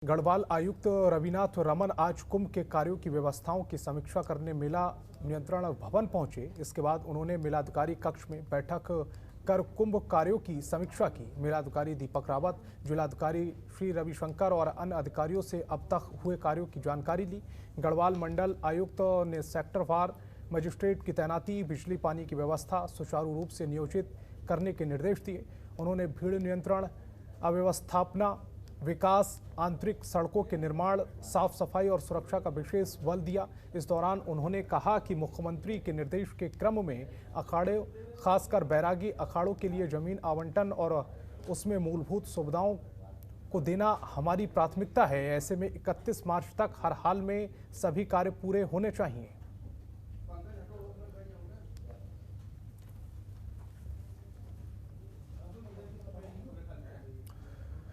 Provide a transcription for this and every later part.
गढ़वाल आयुक्त रविनाथ रमन आज कुंभ के कार्यों की व्यवस्थाओं की समीक्षा करने मेला नियंत्रण भवन पहुंचे। इसके बाद उन्होंने मेलाधिकारी कक्ष में बैठक कर कुंभ कार्यों की समीक्षा की। मेलाधिकारी दीपक रावत, जिलाधिकारी श्री रविशंकर और अन्य अधिकारियों से अब तक हुए कार्यों की जानकारी ली। गढ़वाल मंडल आयुक्त ने सेक्टरवार मजिस्ट्रेट की तैनाती, बिजली पानी की व्यवस्था सुचारू रूप से नियोजित करने के निर्देश दिए। उन्होंने भीड़ नियंत्रण, अव्यवस्थापना, विकास, आंतरिक सड़कों के निर्माण, साफ सफाई और सुरक्षा का विशेष बल दिया। इस दौरान उन्होंने कहा कि मुख्यमंत्री के निर्देश के क्रम में अखाड़े, खासकर बैरागी अखाड़ों के लिए जमीन आवंटन और उसमें मूलभूत सुविधाओं को देना हमारी प्राथमिकता है। ऐसे में 31 मार्च तक हर हाल में सभी कार्य पूरे होने चाहिए।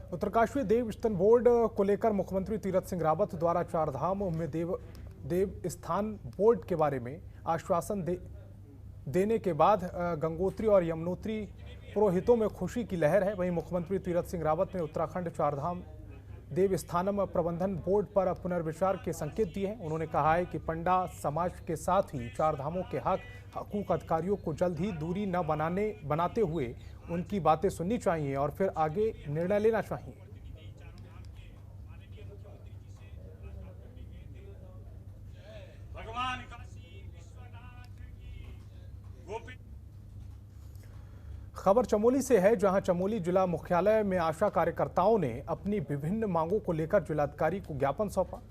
उत्तरकाशी देव स्तन बोर्ड को लेकर मुख्यमंत्री तीरथ सिंह रावत द्वारा चारधाम में देव स्थान बोर्ड के बारे में आश्वासन देने के बाद गंगोत्री और यमुनोत्री पुरोहितों में खुशी की लहर है। वहीं मुख्यमंत्री तीरथ सिंह रावत ने उत्तराखंड चारधाम देवस्थानम प्रबंधन बोर्ड पर पुनर्विचार के संकेत दिए हैं। उन्होंने कहा है कि पंडा समाज के साथ ही चारधामों के हकूक अधिकारियों को जल्द ही दूरी न बनाते हुए उनकी बातें सुननी चाहिए और फिर आगे निर्णय लेना चाहिए। खबर चमोली से है, जहां चमोली जिला मुख्यालय में आशा कार्यकर्ताओं ने अपनी विभिन्न मांगों को लेकर जिलाधिकारी को ज्ञापन सौंपा।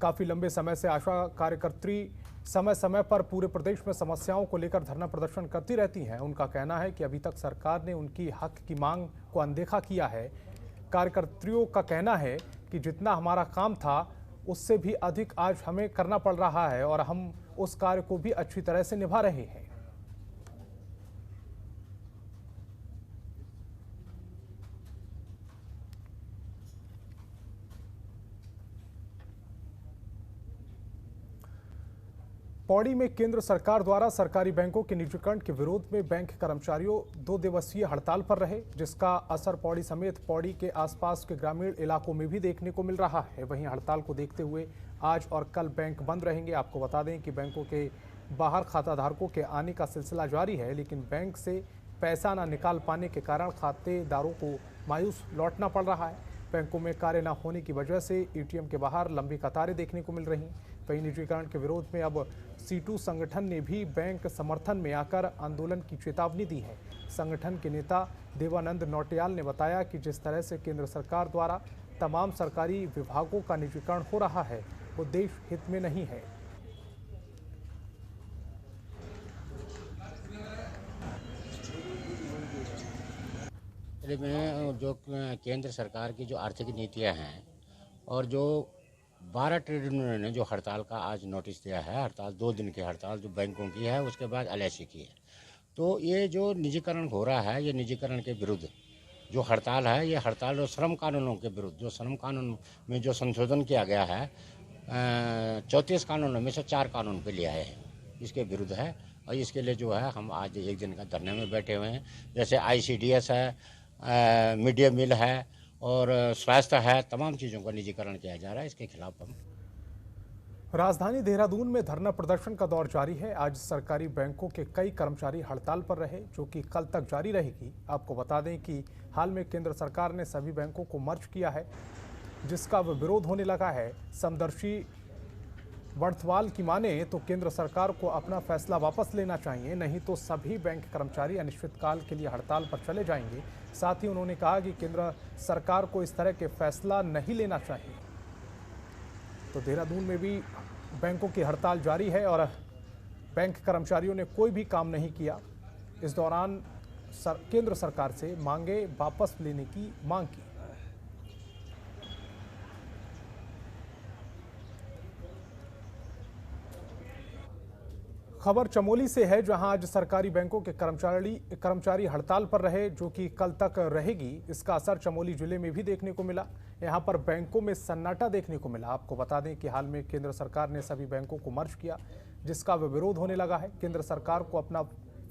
काफी लंबे समय से आशा कार्यकर्त्री समय समय पर पूरे प्रदेश में समस्याओं को लेकर धरना प्रदर्शन करती रहती हैं। उनका कहना है कि अभी तक सरकार ने उनकी हक की मांग को अनदेखा किया है। कार्यकर्त्रियों का कहना है कि जितना हमारा काम था उससे भी अधिक आज हमें करना पड़ रहा है और हम उस कार्य को भी अच्छी तरह से निभा रहे हैं। पौड़ी में केंद्र सरकार द्वारा सरकारी बैंकों के निजीकरण के विरोध में बैंक कर्मचारियों 2 दिवसीय हड़ताल पर रहे, जिसका असर पौड़ी समेत पौड़ी के आसपास के ग्रामीण इलाकों में भी देखने को मिल रहा है। वहीं हड़ताल को देखते हुए आज और कल बैंक बंद रहेंगे। आपको बता दें कि बैंकों के बाहर खाताधारकों के आने का सिलसिला जारी है, लेकिन बैंक से पैसा न निकाल पाने के कारण खातेदारों को मायूस लौटना पड़ रहा है। बैंकों में कार्य न होने की वजह से एटीएम के बाहर लंबी कतारें देखने को मिल रही। वहीं निजीकरण के विरोध में अब सीटू संगठन ने भी बैंक समर्थन में आकर आंदोलन की चेतावनी दी है। संगठन के नेता देवानंद नौटियाल ने बताया कि जिस तरह से केंद्र सरकार द्वारा तमाम सरकारी विभागों का निजीकरण हो रहा है वो देश हित में नहीं है। में जो केंद्र सरकार की जो आर्थिक नीतियां हैं और जो 12 ट्रेड यूनियनों ने जो हड़ताल का आज नोटिस दिया है, हड़ताल 2 दिन की हड़ताल जो बैंकों की है, उसके बाद एलआईसी की है, तो ये जो निजीकरण हो रहा है, ये निजीकरण के विरुद्ध जो हड़ताल है, ये हड़ताल और श्रम कानूनों के विरुद्ध, जो श्रम कानून में जो संशोधन किया गया है 34 कानूनों में से 4 कानून पे ले आए हैं, इसके विरुद्ध है। और इसके लिए जो है हम आज 1 दिन का धरने में बैठे हुए हैं। जैसे ICDS है, मिड डे मील है और स्वास्थ्य है, तमाम चीज़ों का निजीकरण किया जा रहा है। इसके खिलाफ हम राजधानी देहरादून में धरना प्रदर्शन का दौर जारी है। आज सरकारी बैंकों के कई कर्मचारी हड़ताल पर रहे, जो कि कल तक जारी रहेगी। आपको बता दें कि हाल में केंद्र सरकार ने सभी बैंकों को मर्ज किया है, जिसका विरोध होने लगा है। समदर्शी बर्थवाल की माने तो केंद्र सरकार को अपना फैसला वापस लेना चाहिए, नहीं तो सभी बैंक कर्मचारी अनिश्चितकाल के लिए हड़ताल पर चले जाएंगे। साथ ही उन्होंने कहा कि केंद्र सरकार को इस तरह के फैसला नहीं लेना चाहिए। तो देहरादून में भी बैंकों की हड़ताल जारी है और बैंक कर्मचारियों ने कोई भी काम नहीं किया। इस दौरान केंद्र सरकार से मांगे वापस लेने की मांग की। खबर चमोली से है, जहां आज सरकारी बैंकों के कर्मचारी हड़ताल पर रहे, जो कि कल तक रहेगी। इसका असर चमोली जिले में भी देखने को मिला। यहां पर बैंकों में सन्नाटा देखने को मिला। आपको बता दें कि हाल में केंद्र सरकार ने सभी बैंकों को मर्ज किया, जिसका विरोध होने लगा है। केंद्र सरकार को अपना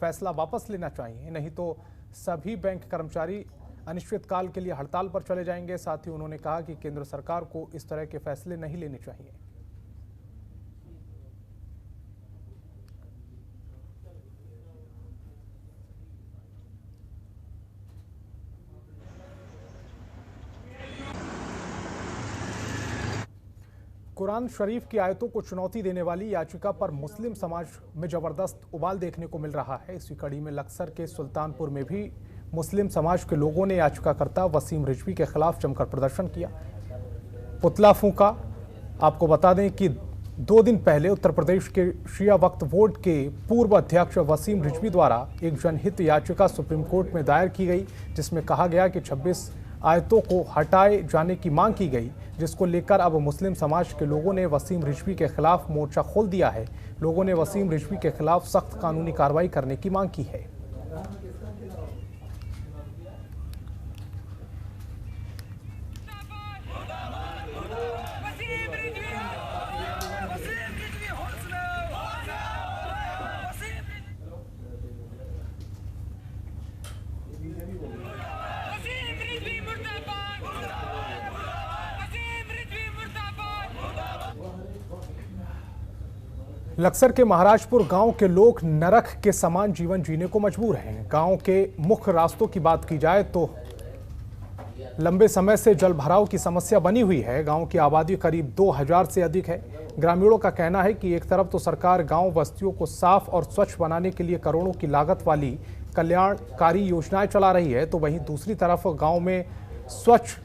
फैसला वापस लेना चाहिए, नहीं तो सभी बैंक कर्मचारी अनिश्चितकाल के लिए हड़ताल पर चले जाएंगे। साथ ही उन्होंने कहा कि केंद्र सरकार को इस तरह के फैसले नहीं लेने चाहिए। कुरान शरीफ की आयतों को चुनौती देने वाली याचिका पर मुस्लिम समाज में जबरदस्त उबाल देखने को मिल रहा है। इसी कड़ी में लक्सर के सुल्तानपुर में भी मुस्लिम समाज के लोगों ने याचिकाकर्ता वसीम रिजवी के खिलाफ जमकर प्रदर्शन किया, पुतला फूंका। आपको बता दें कि 2 दिन पहले उत्तर प्रदेश के शिया वक्फ बोर्ड के पूर्व अध्यक्ष वसीम रिजवी द्वारा एक जनहित याचिका सुप्रीम कोर्ट में दायर की गई, जिसमें कहा गया कि 26 आयतों को हटाए जाने की मांग की गई, जिसको लेकर अब मुस्लिम समाज के लोगों ने वसीम रिजवी के खिलाफ मोर्चा खोल दिया है। लोगों ने वसीम रिजवी के खिलाफ सख्त कानूनी कार्रवाई करने की मांग की है। लक्सर के महाराजपुर गांव के लोग नरक के समान जीवन जीने को मजबूर हैं। गांव के मुख्य रास्तों की बात की जाए तो लंबे समय से जल भराव की समस्या बनी हुई है। गांव की आबादी करीब 2000 से अधिक है। ग्रामीणों का कहना है कि एक तरफ तो सरकार गांव बस्तियों को साफ और स्वच्छ बनाने के लिए करोड़ों की लागत वाली कल्याणकारी योजनाएं चला रही है, तो वहीं दूसरी तरफ गांव में स्वच्छ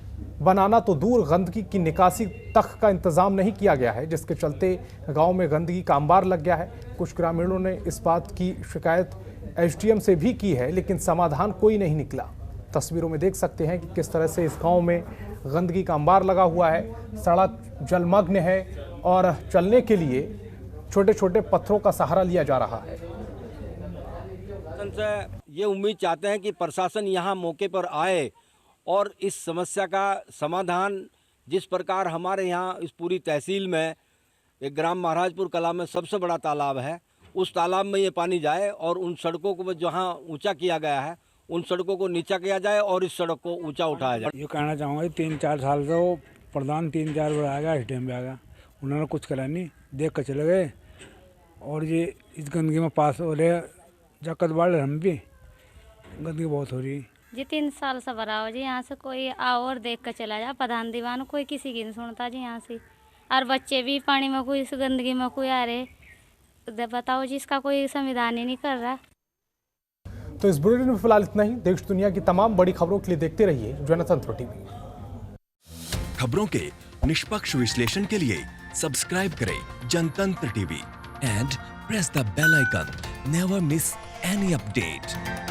बनाना तो दूर, गंदगी की निकासी तक का इंतजाम नहीं किया गया है, जिसके चलते गांव में गंदगी का अंबार लग गया है। कुछ ग्रामीणों ने इस बात की शिकायत एसडीएम से भी की है, लेकिन समाधान कोई नहीं निकला। तस्वीरों में देख सकते हैं कि किस तरह से इस गांव में गंदगी का अंबार लगा हुआ है, सड़क जलमग्न है और चलने के लिए छोटे छोटे पत्थरों का सहारा लिया जा रहा है। ये उम्मीद चाहते हैं कि प्रशासन यहाँ मौके पर आए और इस समस्या का समाधान, जिस प्रकार हमारे यहाँ इस पूरी तहसील में एक ग्राम महाराजपुर कला में सबसे बड़ा तालाब है, उस तालाब में ये पानी जाए और उन सड़कों को जहाँ ऊंचा किया गया है उन सड़कों को नीचा किया जाए और इस सड़क को ऊंचा उठाया जाए। ये कहना चाहूँगा 3-4 साल से वो प्रधान 3-4 बार आएगा, इस टाइम पे आएगा, उन्होंने कुछ करा नहीं, देख कर चले गए। और ये इस गंदगी में पास हो रहे जकत बाढ़, हम भी गंदगी बहुत हो रही जी। 3 साल से भरा हो जी, यहाँ से कोई आओ और देख कर चला जा, प्रधान दीवान कोई किसी की नहीं सुनता जी यहाँ से। और बच्चे भी पानी में कोई, इस गंदगी में कोई आ रहे, बताओ जी, इसका कोई संविधान ही नहीं कर रहा। तो इस बुलेटिन में फिलहाल इतना ही। देश दुनिया की तमाम बड़ी खबरों के लिए देखते रहिए जनतंत्र टीवी। खबरों के निष्पक्ष विश्लेषण के लिए सब्सक्राइब करें Jantantra TV and press the bell icon. Never miss any update.